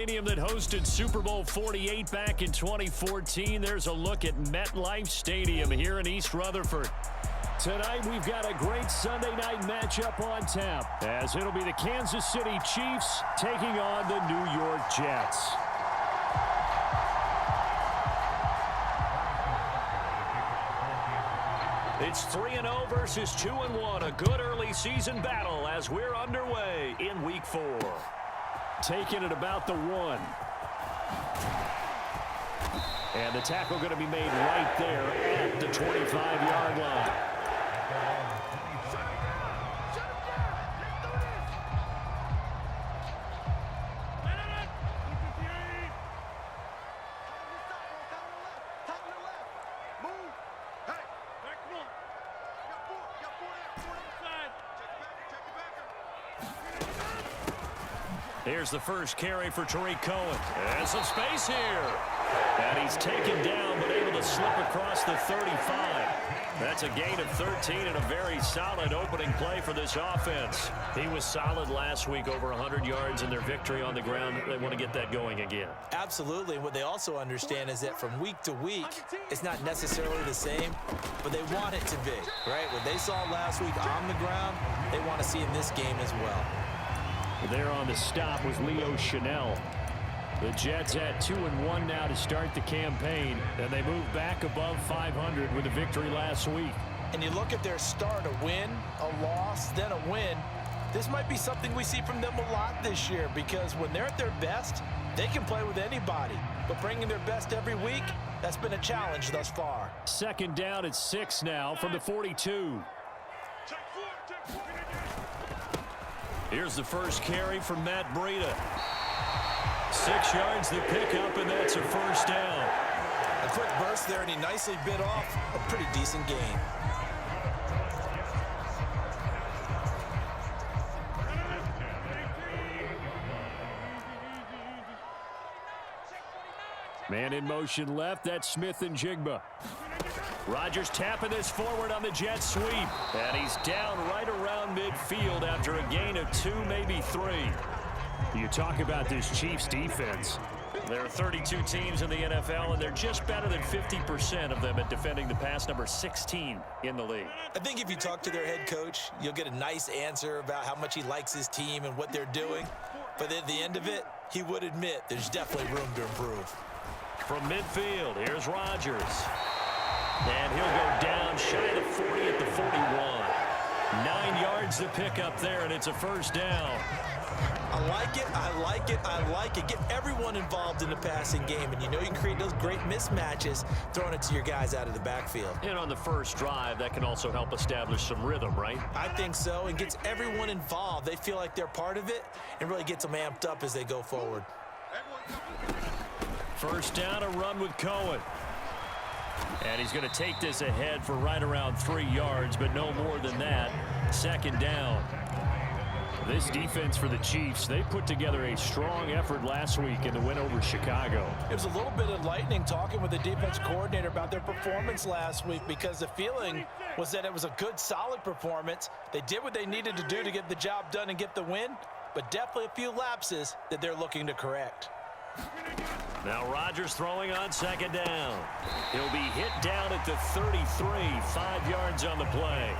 Stadium that hosted Super Bowl 48 back in 2014. There's a look at MetLife Stadium here in East Rutherford. Tonight, we've got a great Sunday night matchup on tap, as it'll be the Kansas City Chiefs taking on the New York Jets. It's 3-0 versus 2-1, a good early season battle as we're underway in Week 4. Taking it about the 1. And the tackle going to be made right there at the 25-yard line. Here's the first carry for Tariq Cohen. And some space here. And he's taken down, but able to slip across the 35. That's a gain of 13 and a very solid opening play for this offense. He was solid last week, over 100 yards in their victory on the ground. They want to get that going again. Absolutely. What they also understand is that from week to week, it's not necessarily the same, but they want it to be, right? What they saw last week on the ground, they want to see in this game as well. There on the stop was Leo Chanel. The Jets at 2-1 now to start the campaign, and they move back above 500 with a victory last week. And you look at their start, a win, a loss, then a win. This might be something we see from them a lot this year, because when they're at their best, they can play with anybody. But bringing their best every week, that's been a challenge thus far. Second down at 6 now from the 42. Here's the first carry from Matt Breida. 6 yards the pickup, and that's a first down. A quick burst there, and he nicely bit off a pretty decent gain. Man in motion left. That's Smith and Jigba. Rodgers tapping this forward on the jet sweep. And he's down right around midfield after a gain of 2, maybe 3. You talk about this Chiefs defense. There are 32 teams in the NFL, and they're just better than 50% of them at defending the pass, number 16 in the league. I think if you talk to their head coach, you'll get a nice answer about how much he likes his team and what they're doing. But at the end of it, he would admit there's definitely room to improve. From midfield, here's Rodgers. And he'll go down shy of the 40 at the 41. 9 yards to pick up there, and it's a first down. I like it, I like it, I like it. Get everyone involved in the passing game, and you know you create those great mismatches throwing it to your guys out of the backfield. And on the first drive, that can also help establish some rhythm, right? I think so, and gets everyone involved. They feel like they're part of it and really gets them amped up as they go forward. First down, a run with Cohen. And he's going to take this ahead for right around 3 yards, but no more than that. Second down. This defense for the Chiefs, they put together a strong effort last week in the win over Chicago. It was a little bit enlightening talking with the defense coordinator about their performance last week, because the feeling was that it was a good, solid performance. They did what they needed to do to get the job done and get the win, but definitely a few lapses that they're looking to correct. Now Rodgers throwing on second down. He'll be hit down at the 33, 5 yards on the play.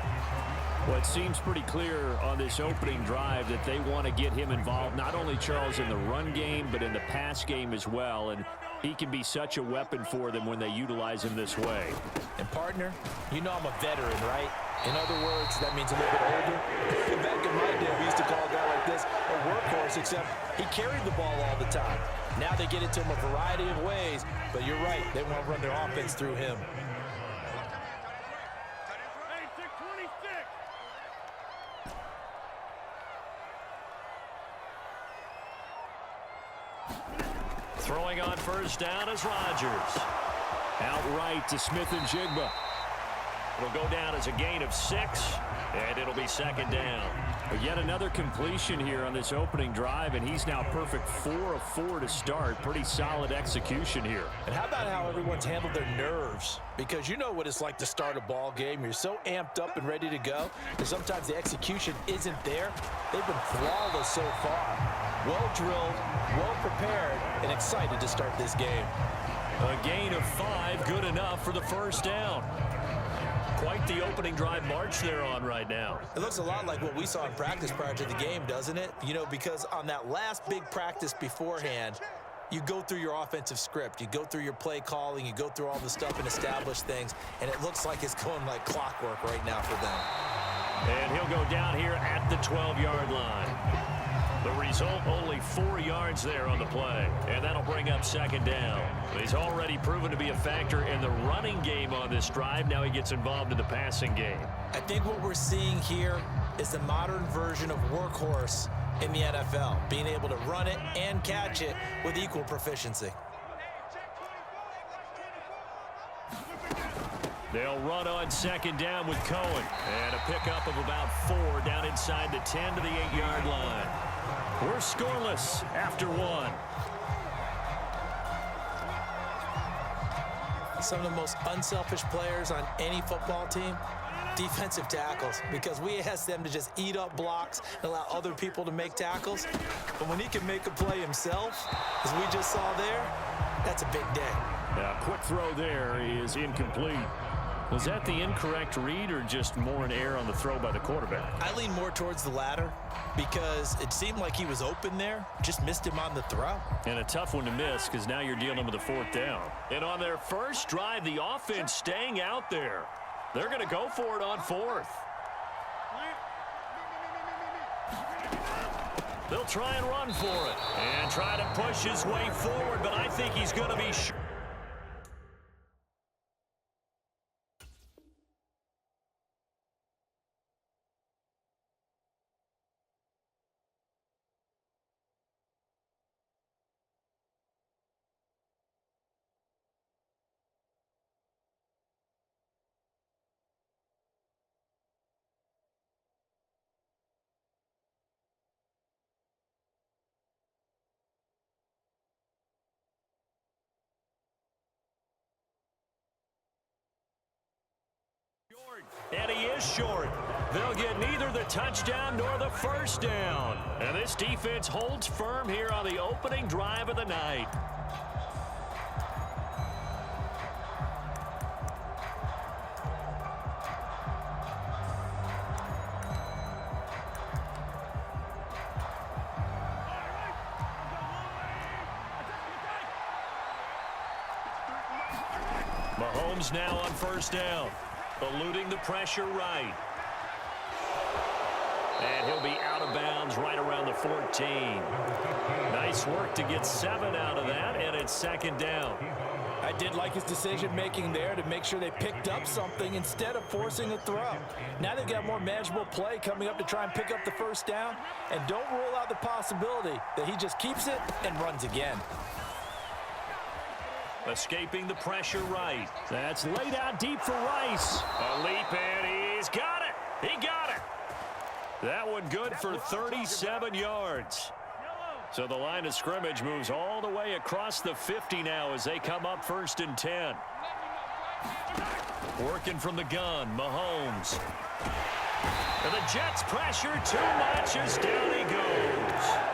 Well, it seems pretty clear on this opening drive that they want to get him involved, not only, Charles, in the run game, but in the pass game as well. And he can be such a weapon for them when they utilize him this way. And, partner, you know I'm a veteran, right? In other words, that means a little bit older. Back in my day, we used to call a guy like this a workhorse, except he carried the ball all the time. Now they get it to him a variety of ways, but you're right, they want to run their offense through him. Throwing on first down is Rodgers. Outright to Smith and Jigba. It'll go down as a gain of 6, and it'll be second down. Yet another completion here on this opening drive, and he's now perfect 4 of 4 to start. Pretty solid execution here. And how about how everyone's handled their nerves? Because you know what it's like to start a ball game. You're so amped up and ready to go, and sometimes the execution isn't there. They've been flawless so far. Well drilled, well prepared, and excited to start this game. A gain of 5, good enough for the first down. Quite the opening drive march they're on right now. It looks a lot like what we saw in practice prior to the game, doesn't it? You know, because on that last big practice beforehand, you go through your offensive script. You go through your play calling. You go through all the stuff and establish things. And it looks like it's going like clockwork right now for them. And he'll go down here at the 12-yard line. The result, only 4 yards there on the play. And that'll bring up second down. He's already proven to be a factor in the running game on this drive. Now he gets involved in the passing game. I think what we're seeing here is the modern version of workhorse in the NFL, being able to run it and catch it with equal proficiency. They'll run on second down with Cohen. And a pickup of about 4 down inside the 10 to the 8-yard line. We're scoreless after 1. Some of the most unselfish players on any football team, defensive tackles, because we ask them to just eat up blocks and allow other people to make tackles. But when he can make a play himself, as we just saw there, that's a big day. Quick throw there is incomplete. Was that the incorrect read or just more an error on the throw by the quarterback? I lean more towards the latter because it seemed like he was open there, just missed him on the throw. And a tough one to miss because now you're dealing with a 4th down. And on their first drive, the offense staying out there. They're going to go for it on 4th. They'll try and run for it and try to push his way forward, but I think he's going to be short. And he is short. They'll get neither the touchdown nor the first down. And this defense holds firm here on the opening drive of the night. Mahomes now on first down. Eluding the pressure right. And he'll be out of bounds right around the 14. Nice work to get 7 out of that, and it's second down. I did like his decision-making there to make sure they picked up something instead of forcing a throw. Now they've got more manageable play coming up to try and pick up the first down, and don't rule out the possibility that he just keeps it and runs again. Escaping the pressure right. That's laid out deep for Rice. A leap, and he's got it. He got it. That one good for 37 yards. So the line of scrimmage moves all the way across the 50 now as they come up 1st and 10. Working from the gun, Mahomes. And the Jets pressure too much as down he goes.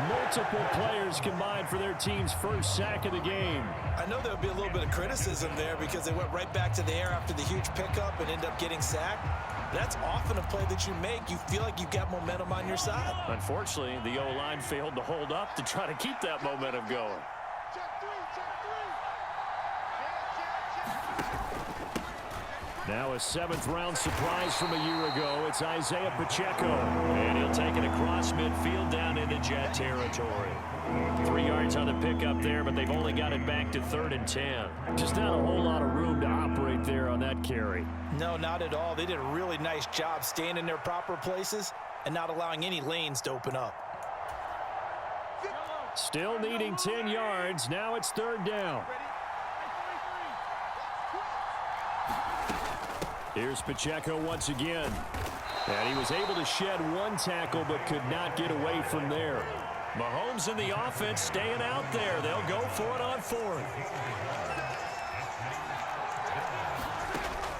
Multiple players combined for their team's first sack of the game. I know there'll be a little bit of criticism there because they went right back to the air after the huge pickup and end up getting sacked. That's often a play that you make. You feel like you've got momentum on your side. Unfortunately, the O-line failed to hold up to try to keep that momentum going. Now a 7th-round surprise from a year ago. It's Isaiah Pacheco. And he'll take it across midfield down into Jet territory. 3 yards on the pickup there, but they've only got it back to 3rd and 10. Just not a whole lot of room to operate there on that carry. No, not at all. They did a really nice job staying in their proper places and not allowing any lanes to open up. Still needing 10 yards. Now it's 3rd down. Here's Pacheco once again. And he was able to shed one tackle but could not get away from there. Mahomes and the offense staying out there. They'll go for it on fourth.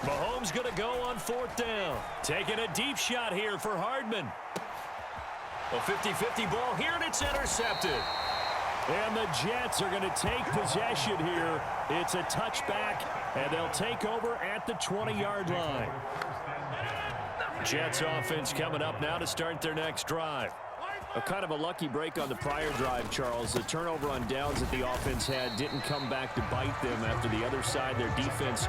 Mahomes going to go on fourth down. Taking a deep shot here for Hardman. A 50-50 ball here, and it's intercepted. And the Jets are going to take possession here. It's a touchback, and they'll take over at the 20-yard line. Jets offense coming up now to start their next drive. A kind of a lucky break on the prior drive, Charles. The turnover on downs that the offense had didn't come back to bite them after the other side. Their defense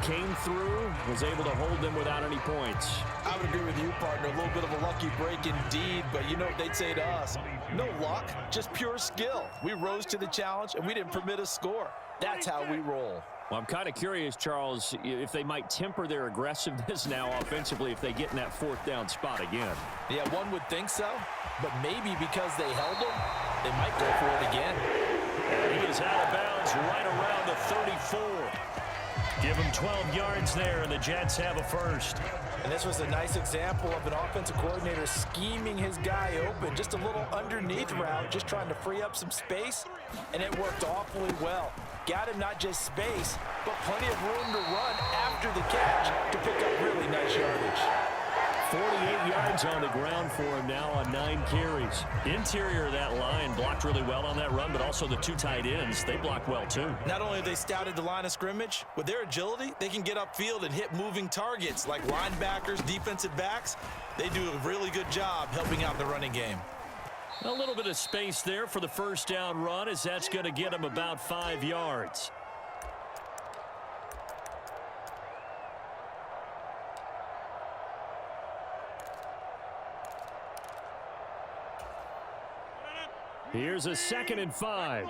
came through, was able to hold them without any points. I would agree with you, partner. A little bit of a lucky break indeed, but you know what they'd say to us? No luck, just pure skill. We rose to the challenge, and we didn't permit a score. That's how we roll. Well, I'm kind of curious, Charles, if they might temper their aggressiveness now offensively if they get in that fourth down spot again. Yeah, one would think so, but maybe because they held them, they might go for it again. And he is out of bounds right around the 34. Give him 12 yards there, and the Jets have a first. And this was a nice example of an offensive coordinator scheming his guy open. Just a little underneath route, just trying to free up some space, and it worked awfully well. Got him not just space, but plenty of room to run after the catch to pick up really nice yardage. 48 yards on the ground for him now on 9 carries. Interior of that line blocked really well on that run, but also the 2 tight ends, they blocked well too. Not only have they scouted the line of scrimmage, with their agility, they can get upfield and hit moving targets like linebackers, defensive backs. They do a really good job helping out the running game. A little bit of space there for the first down run, as that's going to get him about 5 yards. Here's a 2nd and 5.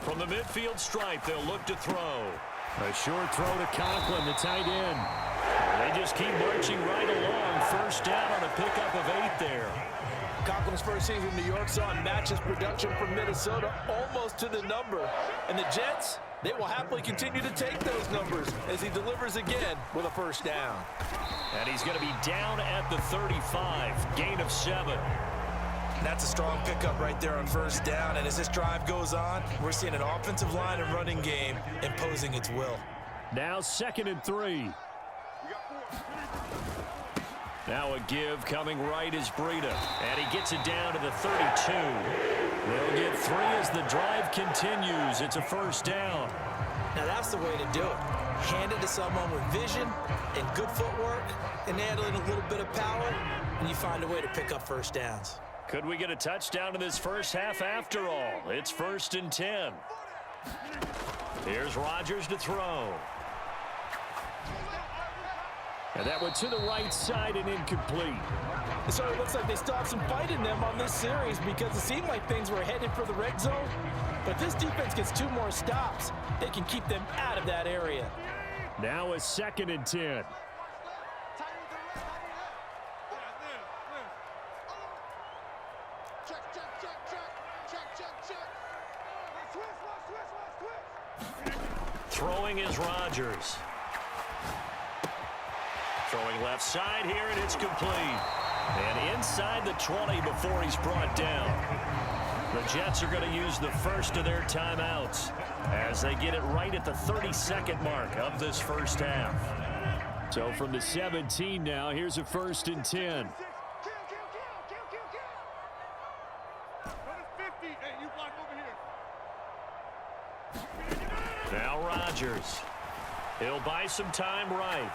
From the midfield stripe, they'll look to throw. A short throw to Conklin, the tight end. They just keep marching right along. First down on a pickup of 8 there. Conklin's first season in New York saw him match his production from Minnesota almost to the number. And the Jets, they will happily continue to take those numbers as he delivers again with a first down. And he's going to be down at the 35, gain of 7. That's a strong pickup right there on first down. And as this drive goes on, we're seeing an offensive line and running game imposing its will. Now 2nd and 3. Now a give coming right is Breida. And he gets it down to the 32. They'll get 3 as the drive continues. It's a first down. Now that's the way to do it. Hand it to someone with vision and good footwork and add in a little bit of power, and you find a way to pick up first downs. Could we get a touchdown in this first half after all? It's 1st and 10. Here's Rodgers to throw. And that went to the right side and incomplete. So it looks like they still have some fight in them on this series because it seemed like things were headed for the red zone. But this defense gets 2 more stops. They can keep them out of that area. Now a 2nd and 10. Throwing is Rodgers. Throwing left side here, and it's complete. And inside the 20 before he's brought down. The Jets are going to use the first of their timeouts as they get it right at the 32nd mark of this first half. So from the 17 now, here's a 1st and 10. Now Rodgers. He'll buy some time right.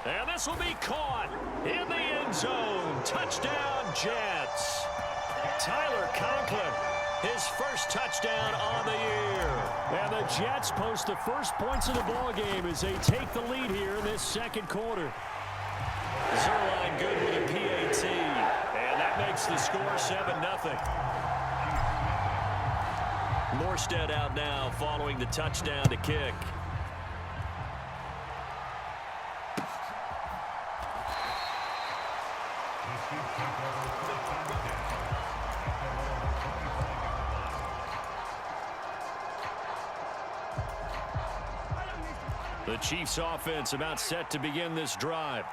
And this will be caught in the end zone. Touchdown, Jets. Tyler Conklin, his first touchdown on the year. And the Jets post the first points of the ball game as they take the lead here in this second quarter. Zerline good with a PAT. And that makes the score 7-0. Morstead out now following the touchdown to kick. The Chiefs offense about set to begin this drive.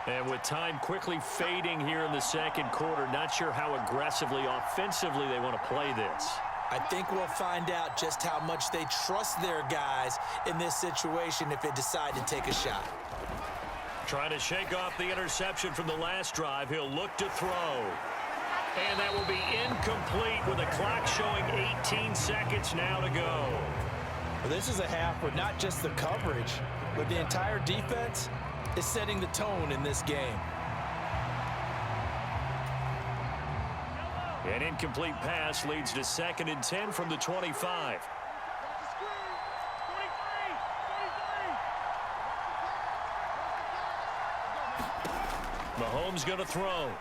And with time quickly fading here in the second quarter, not sure how aggressively, offensively they want to play this. I think we'll find out just how much they trust their guys in this situation if they decide to take a shot. Trying to shake off the interception from the last drive. He'll look to throw. And that will be incomplete with the clock showing 18 seconds now to go. Well, this is a half where not just the coverage, but the entire defense is setting the tone in this game. An incomplete pass leads to 2nd and 10 from the 25. Mahomes going to throw.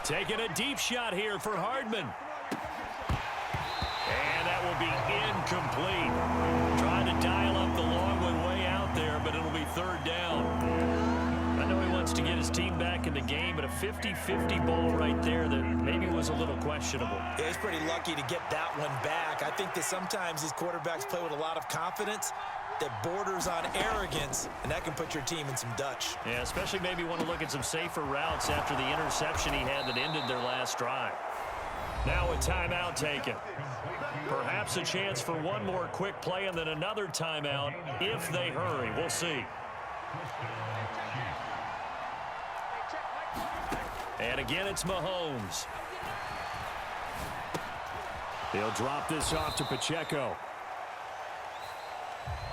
Taking a deep shot here for Hardman. And that will be incomplete. Trying to dial up the long one way out there, but it'll be 3rd down. I know he wants to get his team back in the game, but a 50-50 ball right there that maybe was a little questionable. Yeah, he's pretty lucky to get that one back. I think that sometimes these quarterbacks play with a lot of confidence that borders on arrogance, and that can put your team in some Dutch. Yeah, especially maybe want to look at some safer routes after the interception he had that ended their last drive. Now a timeout taken. Perhaps a chance for one more quick play and then another timeout if they hurry. We'll see. And again, it's Mahomes. They'll drop this off to Pacheco.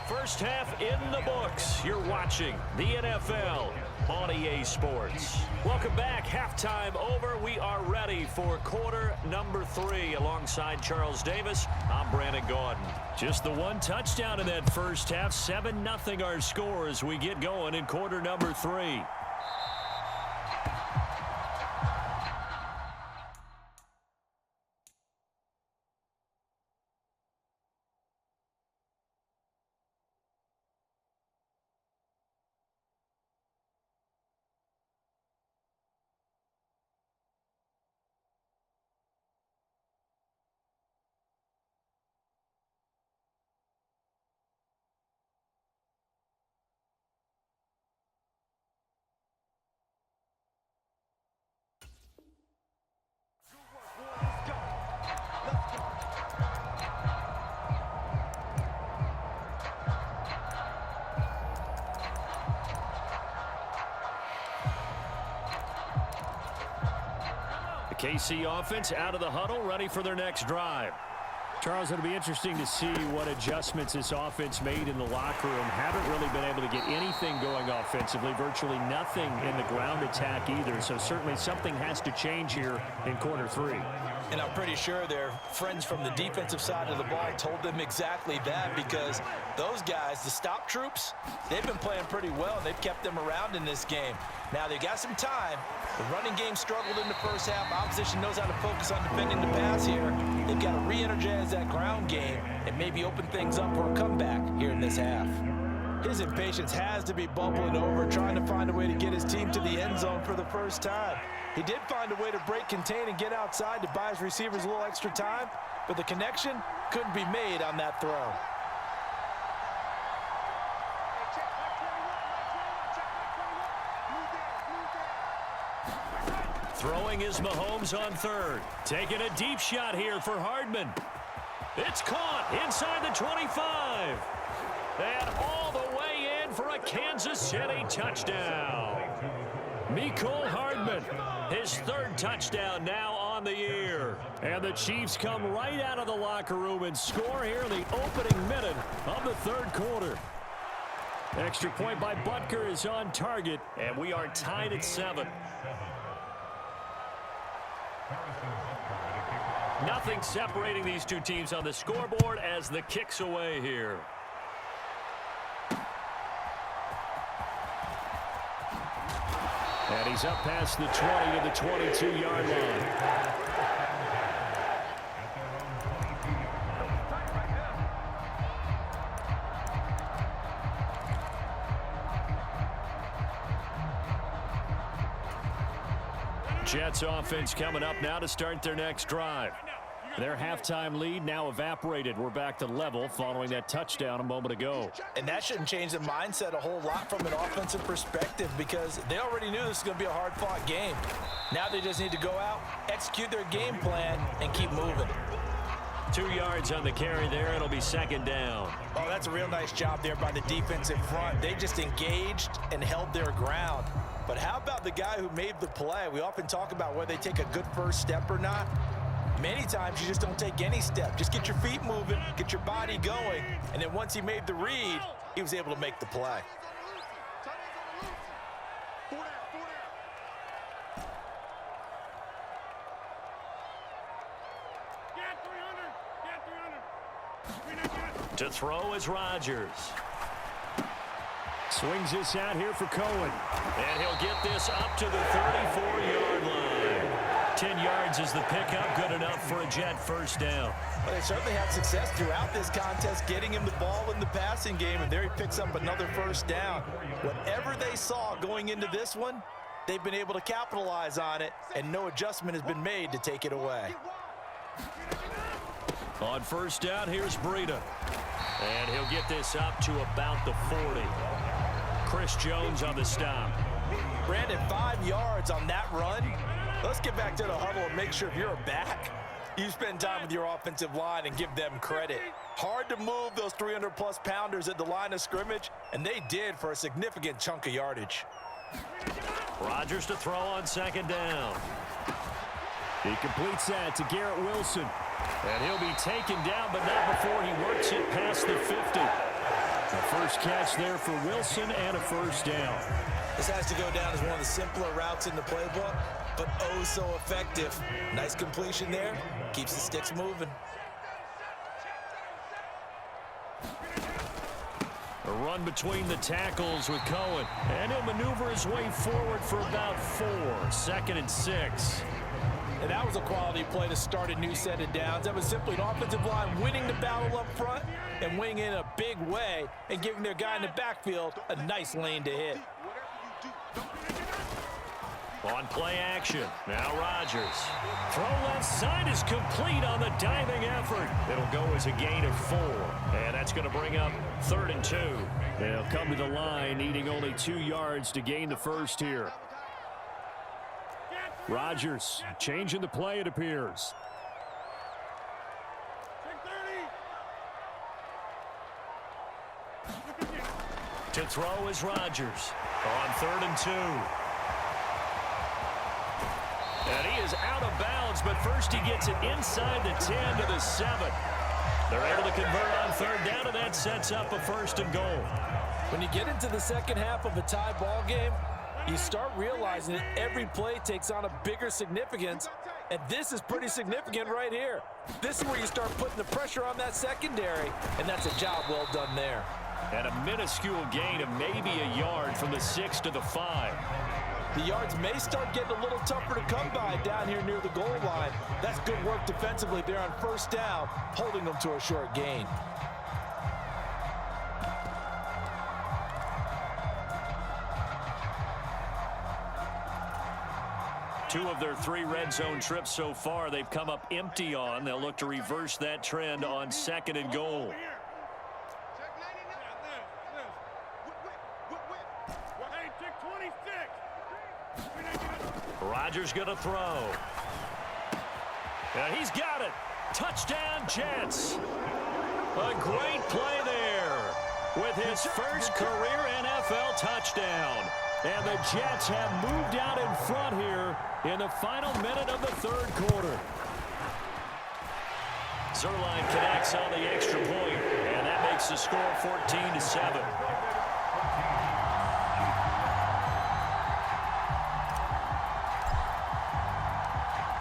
First half in the books. You're watching the NFL on EA Sports. Welcome back. Halftime over. We are ready for quarter number 3. Alongside Charles Davis, I'm Brandon Gaudin. Just the one touchdown in that first half. 7-0 our score as we get going in quarter number 3. KC offense out of the huddle, ready for their next drive. Charles, it'll be interesting to see what adjustments this offense made in the locker room. Haven't really been able to get anything going offensively, virtually nothing in the ground attack either. So certainly something has to change here in quarter 3. And I'm pretty sure their friends from the defensive side of the ball told them exactly that, because those guys, the stop troops, they've been playing pretty well. They've kept them around in this game. Now they've got some time. The running game struggled in the first half. Opposition knows how to focus on defending the pass here. They've got to re-energize that ground game and maybe open things up for a comeback here in this half. His impatience has to be bubbling over, trying to find a way to get his team to the end zone for the first time. He did find a way to break contain and get outside to buy his receivers a little extra time, but the connection couldn't be made on that throw. Throwing is Mahomes on 3rd. Taking a deep shot here for Hardman. It's caught inside the 25. And all the way in for a Kansas City touchdown. Mecole Hardman, his 3rd touchdown now on the year. And the Chiefs come right out of the locker room and score here in the opening minute of the 3rd quarter. Extra point by Butker is on target, and we are tied at 7. Nothing separating these two teams on the scoreboard as the kick's away here. And he's up past the 20 to the 22-yard line. Jets offense coming up now to start their next drive. Their halftime lead now evaporated. We're back to level following that touchdown a moment ago. And that shouldn't change the mindset a whole lot from an offensive perspective because they already knew this was going to be a hard-fought game. Now they just need to go out, execute their game plan, and keep moving. 2 yards on the carry there. It'll be second down. Oh, that's a real nice job there by the defensive front. They just engaged and held their ground. But how about the guy who made the play? We often talk about whether they take a good first step or not. Many times you just don't take any step. Just get your feet moving, get your body going, and then once he made the read, he was able to make the play. To throw is Rodgers. Swings this out here for Cohen. And he'll get this up to the 34-yard line. 10 yards is the pickup, good enough for a Jet first down. Well, they certainly had success throughout this contest, getting him the ball in the passing game, and there he picks up another first down. Whatever they saw going into this one, they've been able to capitalize on it, and no adjustment has been made to take it away. On first down, here's Breida. And he'll get this up to about the 40. Chris Jones on the stop. Brandon, 5 yards on that run. Let's get back to the huddle and make sure if you're a back, you spend time with your offensive line and give them credit. Hard to move those 300-plus pounders at the line of scrimmage, and they did for a significant chunk of yardage. Rodgers to throw on second down. He completes that to Garrett Wilson. And he'll be taken down, but not before he works it past the 50. The first catch there for Wilson and a first down. This has to go down as one of the simpler routes in the playbook, but oh so effective. Nice completion there. Keeps the sticks moving. A run between the tackles with Cohen. And he'll maneuver his way forward for about 4. 2nd and 6. And that was a quality play to start a new set of downs. That was simply an offensive line winning the battle up front and winning in a big way and giving their guy in the backfield a nice lane to hit. On play action, now Rodgers. Throw left side is complete on the diving effort. It'll go as a gain of 4. And that's going to bring up 3rd and 2. They'll come to the line needing only 2 yards to gain the first here. Rodgers changing the play, it appears. To throw is Rodgers on 3rd and 2. And he is out of bounds, but first he gets it inside the 10 to the 7. They're able to convert on 3rd down, and that sets up a 1st and goal. When you get into the second half of a tie ball game, you start realizing that every play takes on a bigger significance, and this is pretty significant right here. This is where you start putting the pressure on that secondary, and that's a job well done there. And a minuscule gain of maybe a yard from the 6 to the 5. The yards may start getting a little tougher to come by down here near the goal line. That's good work defensively there on first down, holding them to a short gain. Two of their 3 red zone trips so far, they've come up empty on. They'll look to reverse that trend on 2nd and goal. Rodgers going to throw. And he's got it. Touchdown, Jets. A great play there with his first career NFL touchdown. And the Jets have moved out in front here in the final minute of the 3rd quarter. Zerline connects on the extra point, and that makes the score 14-7.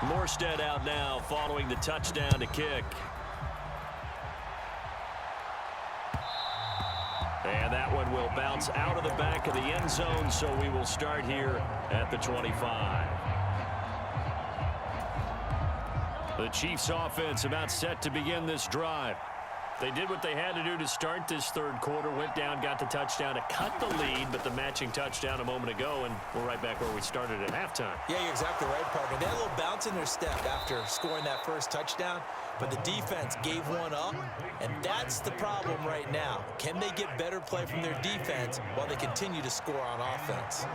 Morstead out now following the touchdown to kick. And that one will bounce out of the back of the end zone, so we will start here at the 25. The Chiefs offense about set to begin this drive. They did what they had to do to start this third quarter, went down, got the touchdown to cut the lead, but the matching touchdown a moment ago, and we're right back where we started at halftime. Yeah, you're exactly right, partner. They had a little bounce in their step after scoring that first touchdown, but the defense gave one up, and that's the problem right now. Can they get better play from their defense while they continue to score on offense?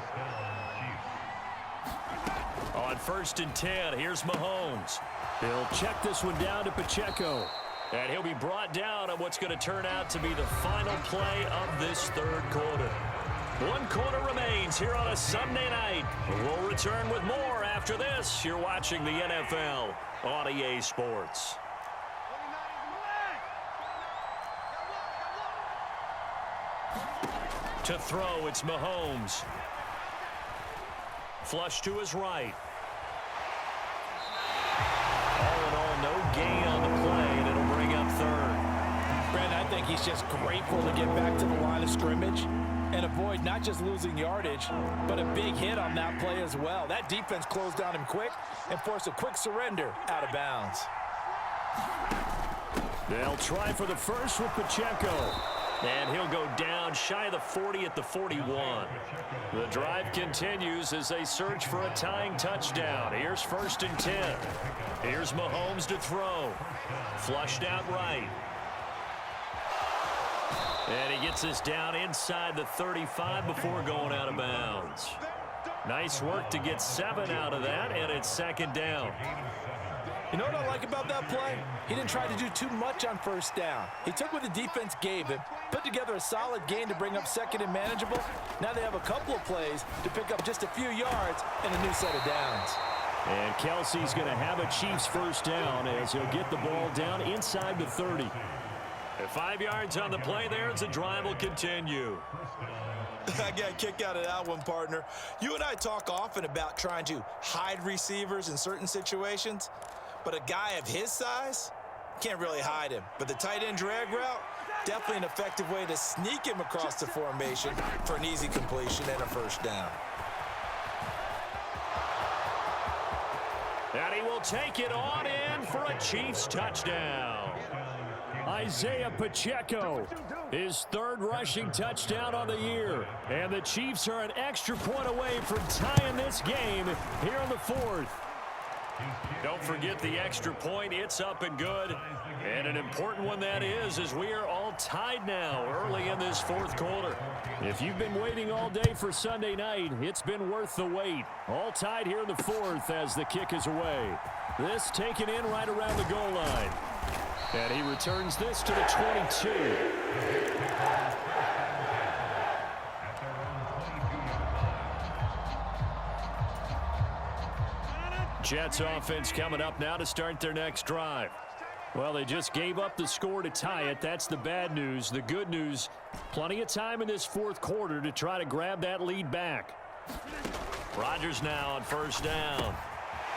On 1st and 10, here's Mahomes. He'll check this one down to Pacheco. And he'll be brought down on what's going to turn out to be the final play of this third quarter. 1 quarter remains here on a Sunday night. We'll return with more after this. You're watching the NFL on EA Sports. To throw, it's Mahomes. Flush to his right. All in all, no gain on the play, and it'll bring up third. Brent, I think he's just grateful to get back to the line of scrimmage and avoid not just losing yardage, but a big hit on that play as well. That defense closed down him quick and forced a quick surrender out of bounds. They'll try for the first with Pacheco. And he'll go down shy of the 40 at the 41. The drive continues as they search for a tying touchdown. Here's 1st and 10. Here's Mahomes to throw. Flushed out right. And he gets us down inside the 35 before going out of bounds. Nice work to get 7 out of that, and it's 2nd down. You know what I like about that play? He didn't try to do too much on 1st down. He took what the defense gave him, put together a solid gain to bring up 2nd and manageable. Now they have a couple of plays to pick up just a few yards and a new set of downs. And Kelsey's going to have a Chiefs 1st down as he'll get the ball down inside the 30. And 5 yards on the play there as the drive will continue. I got a kick out of that one, partner. You and I talk often about trying to hide receivers in certain situations. But a guy of his size, can't really hide him. But the tight end drag route, definitely an effective way to sneak him across the formation for an easy completion and a 1st down. And he will take it on in for a Chiefs touchdown. Isaiah Pacheco, his 3rd rushing touchdown on the year. And the Chiefs are an extra point away from tying this game here in the 4th. Don't forget the extra point. It's up and good. And an important one that is, as we are all tied now early in this 4th quarter. If you've been waiting all day for Sunday night, it's been worth the wait. All tied here in the 4th as the kick is away. This taken in right around the goal line. And he returns this to the 22. Jets offense coming up now to start their next drive. Well, they just gave up the score to tie it. That's the bad news. The good news, plenty of time in this 4th quarter to try to grab that lead back. Rodgers now on 1st down.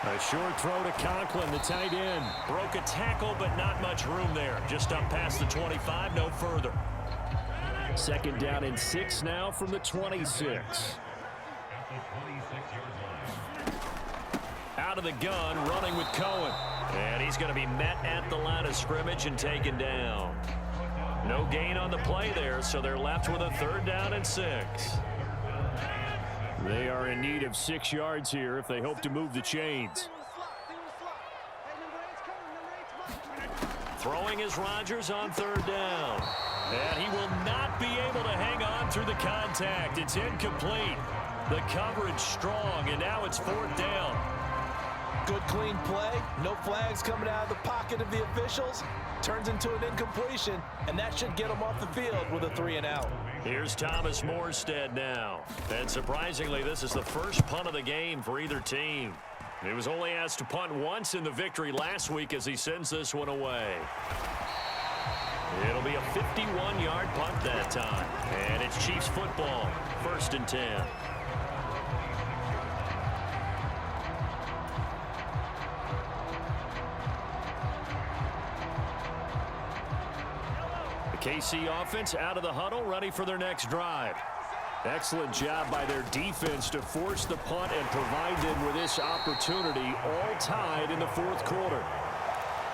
A short throw to Conklin, the tight end. Broke a tackle, but not much room there. Just up past the 25, no further. 2nd down and 6 now from the 26. Out of the gun, running with Cohen. And he's going to be met at the line of scrimmage and taken down. No gain on the play there, so they're left with a 3rd down and 6. They are in need of 6 yards here if they hope to move the chains. Throwing is Rodgers on 3rd down. And he will not be able to hang on through the contact. It's incomplete. The coverage strong, and now it's 4th down. Good, clean play. No flags coming out of the pocket of the officials. Turns into an incompletion, and that should get them off the field with a 3 and out. Here's Thomas Morstead now. And surprisingly, this is the first punt of the game for either team. He was only asked to punt once in the victory last week as he sends this one away. It'll be a 51-yard punt that time. And it's Chiefs football, 1st and 10. KC offense out of the huddle, ready for their next drive. Excellent job by their defense to force the punt and provide them with this opportunity, all tied in the 4th quarter.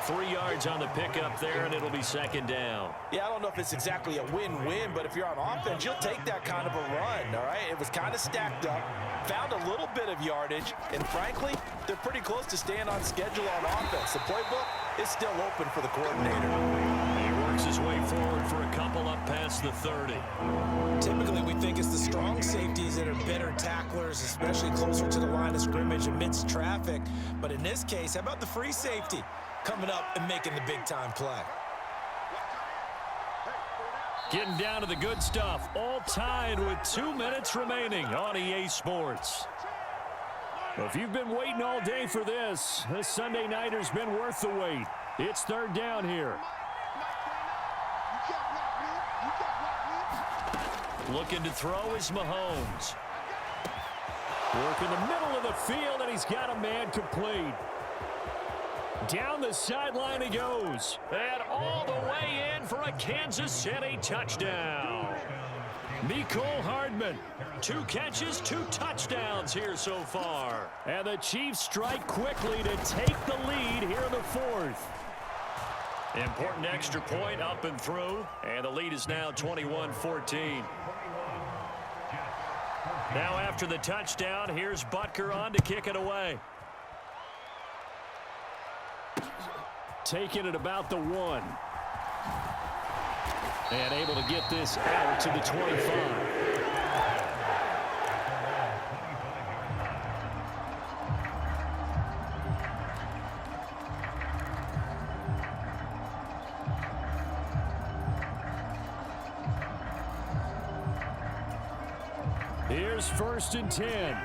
3 yards on the pickup there, and it'll be second down. Yeah, I don't know if it's exactly a win-win, but if you're on offense, you'll take that kind of a run, all right? It was kind of stacked up, found a little bit of yardage, and frankly, they're pretty close to staying on schedule on offense. The playbook is still open for the coordinator. He works his way forward for a couple up past the 30. Typically, we think it's the strong safeties that are better tacklers, especially closer to the line of scrimmage amidst traffic. But in this case, how about the free safety coming up and making the big-time play? Getting down to the good stuff, all tied with 2 minutes remaining on EA Sports. If you've been waiting all day for this Sunday nighter's been worth the wait. It's third down here. Looking to throw is Mahomes. Work in the middle of the field, and he's got a man complete. Down the sideline he goes. And all the way in for a Kansas City touchdown. Mecole Hardman, 2 catches, 2 touchdowns here so far. And the Chiefs strike quickly to take the lead here in the 4th. Important extra point up and through, and the lead is now 21-14. Now after the touchdown, here's Butker on to kick it away. Taking it about the 1. And able to get this out to the 25. Here's 1st and 10.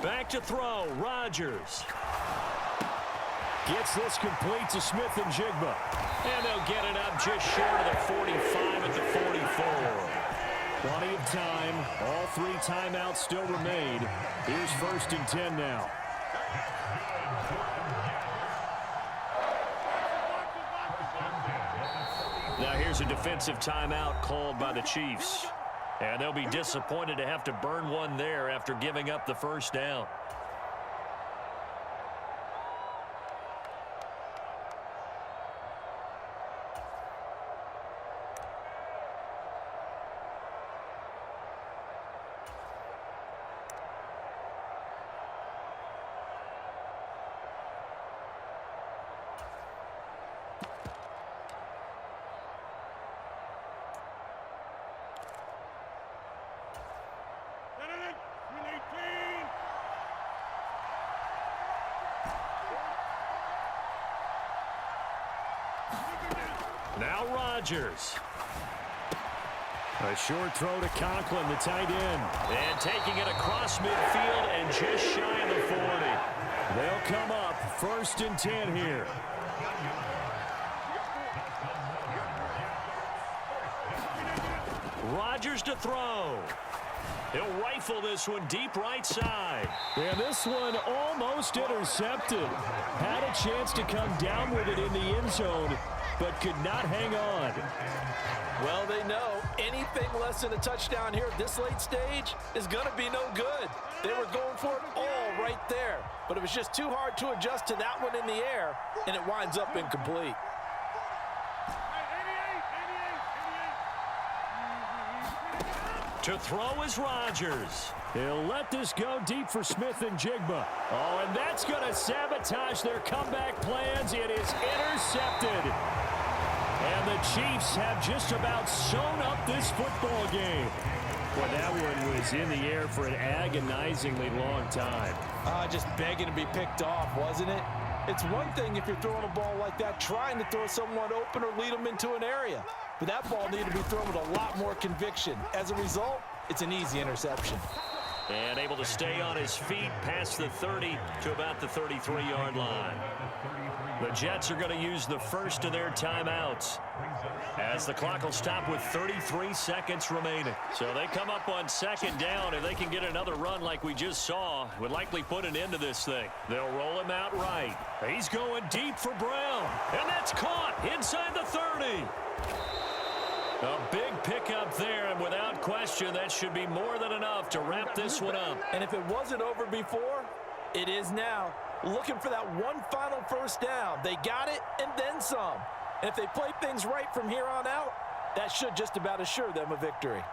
Back to throw, Rodgers. Gets this complete to Smith-Njigba. And they'll get it up just short of the 45 at the 44. Plenty of time. All 3 timeouts still remain. Here's 1st and 10 now. Now here's a defensive timeout called by the Chiefs. And they'll be disappointed to have to burn one there after giving up the first down. Now Rodgers. A short throw to Conklin, the tight end. And taking it across midfield and just shy of the 40. They'll come up 1st and 10 here. Rodgers to throw. He'll rifle this one deep right side. And this one almost intercepted. Had a chance to come down with it in the end zone, but could not hang on. Well, they know anything less than a touchdown here at this late stage is going to be no good. They were going for it all right there, but it was just too hard to adjust to that one in the air, and it winds up incomplete. To throw is Rodgers. He'll let this go deep for Smith-Njigba. Oh, and that's going to sabotage their comeback plans. It is intercepted. And the Chiefs have just about sewn up this football game. Well, that one was in the air for an agonizingly long time. Just begging to be picked off, wasn't it? It's one thing if you're throwing a ball like that, trying to throw someone open or lead them into an area. But that ball needed to be thrown with a lot more conviction. As a result, it's an easy interception. And able to stay on his feet past the 30 to about the 33-yard line. The Jets are going to use the first of their timeouts as the clock will stop with 33 seconds remaining. So they come up on second down. If they can get another run like we just saw, would likely put an end to this thing. They'll roll him out right. He's going deep for Brown. And that's caught inside the 30. A big pickup there, and without question, that should be more than enough to wrap this one up. And if it wasn't over before, it is now. Looking for that one final first down. They got it and then some. And if they play things right from here on out, that should just about assure them a victory.